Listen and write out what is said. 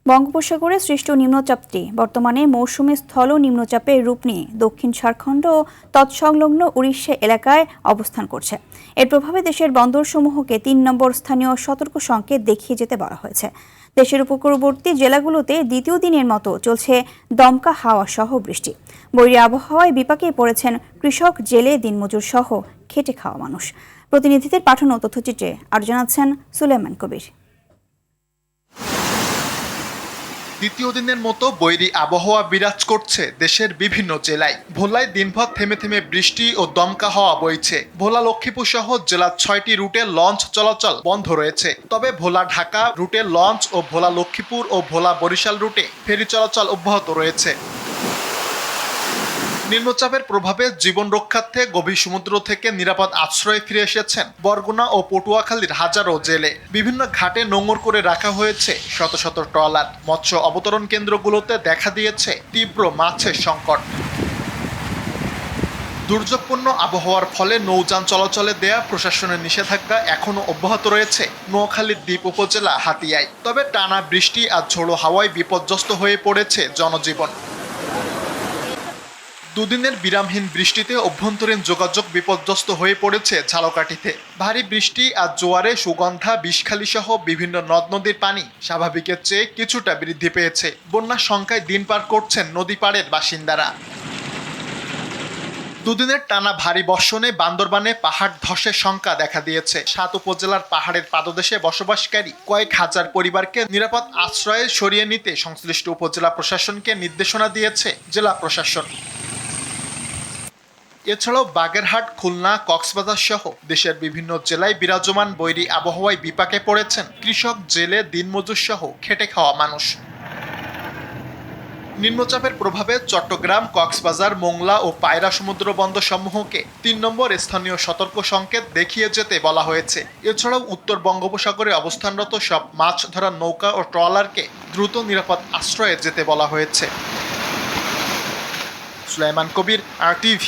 বঙ্গোপসাগরে সৃষ্ট নিম্নচাপটি বর্তমানে মৌসুমী স্থল নিম্নচাপের রূপ নিয়ে দক্ষিণ ঝাড়খণ্ড ও তৎসংলগ্ন উড়িষ্যা এলাকায় অবস্থান করছে। এর প্রভাবে দেশের বন্দরসমূহকে ৩ নম্বর স্থানীয় সতর্ক সংকেত দেখিয়ে যেতে বলা হয়েছে। দেশের উপকূলবর্তী জেলাগুলোতে দ্বিতীয় দিনের মতো চলছে দমকা হাওয়া সহ বৃষ্টি। বৈরী আবহাওয়ায় বিপাকে পড়েছেন কৃষক, জেলে, দিনমজুর সহ খেটে খাওয়া মানুষ। প্রতিনিধিদের পাঠানো তথ্যচিত্রে আরও জানাচ্ছেন সুলাইমান কবির। দ্বিতীয় দিনের মতো বৈরী আবহাওয়া বিরাজ করছে দেশের বিভিন্ন জেলায়। ভোলায় দিনভর থেমে থেমে বৃষ্টি ও দমকা হাওয়া বইছে। ভোলা লক্ষ্মীপুর সহ জেলার ৬টি রুটে লঞ্চ চলাচল বন্ধ রয়েছে। তবে ভোলা ঢাকা রুটে লঞ্চ ও ভোলা লক্ষ্মীপুর ও ভোলা বরিশাল রুটে ফেরি চলাচল অব্যাহত রয়েছে। নিম্নচাপের প্রভাবে জীবন রক্ষার্থে গভীর সমুদ্র থেকে নিরাপদ আশ্রয়ে ফিরে এসেছেন বরগুনা ও পটুয়াখালীর হাজারো জেলে। বিভিন্ন ঘাটে নোঙর করে রাখা হয়েছে শত শত ট্রলার। মৎস্য অবতরণ কেন্দ্রগুলোতে দেখা দিয়েছে তীব্র মাছের সংকট। দুর্যোগপূর্ণ আবহাওয়ার ফলে নৌযান চলাচলে দেয়া প্রশাসনের নিষেধাজ্ঞা এখনও অব্যাহত রয়েছে নোয়াখালীর দ্বীপ উপজেলা হাতিয়ায়। তবে টানা বৃষ্টি আর ঝোড়ো হাওয়ায় বিপর্যস্ত হয়ে পড়েছে জনজীবন। দুদিনের বিরামহীন বৃষ্টিতে অভ্যন্তরীণ যোগাযোগ বিপর্যস্ত হয়ে পড়েছে ঝালকাঠিতে। ভারী বৃষ্টি আর জোয়ারে সুগন্ধা, বিষখালী সহ বিভিন্ন নদ নদীর পানি স্বাভাবিকের চেয়ে কিছুটা বৃদ্ধি পেয়েছে। বন্যার শঙ্কায় দিন পার করছেন নদী পাড়ের বাসিন্দারা। দুদিনের টানা ভারী বর্ষণে বান্দরবানে পাহাড় ধসের শঙ্কা দেখা দিয়েছে। ৭ উপজেলার পাহাড়ের পাদদেশে বসবাসকারী কয়েক হাজার পরিবারকে নিরাপদ আশ্রয়ে সরিয়ে নিতে সংশ্লিষ্ট উপজেলা প্রশাসনকে নির্দেশনা দিয়েছে জেলা প্রশাসন। এছাড়াও বাগেরহাট, খুলনা, কক্সবাজার সহ দেশের বিভিন্ন জেলায় বিরাজমান বৈরী আবহাওয়ায় বিপাকে পড়েছেন কৃষক, জেলে, দিনমজুর সহ খেটে খাওয়া মানুষ। নিম্নচাপের প্রভাবে চট্টগ্রাম, কক্সবাজার, মোংলা ও পায়রা সমুদ্র বন্দর সমূহকে ৩ নম্বর স্থানীয় সতর্ক সংকেত দেখিয়ে যেতে বলা হয়েছে। এছাড়াও উত্তর বঙ্গোপসাগরে অবস্থানরত সব মাছ ধরার নৌকা ও ট্রলারকে দ্রুত নিরাপদ আশ্রয়ে যেতে বলা হয়েছে। সুলাইমান কবির, RTV।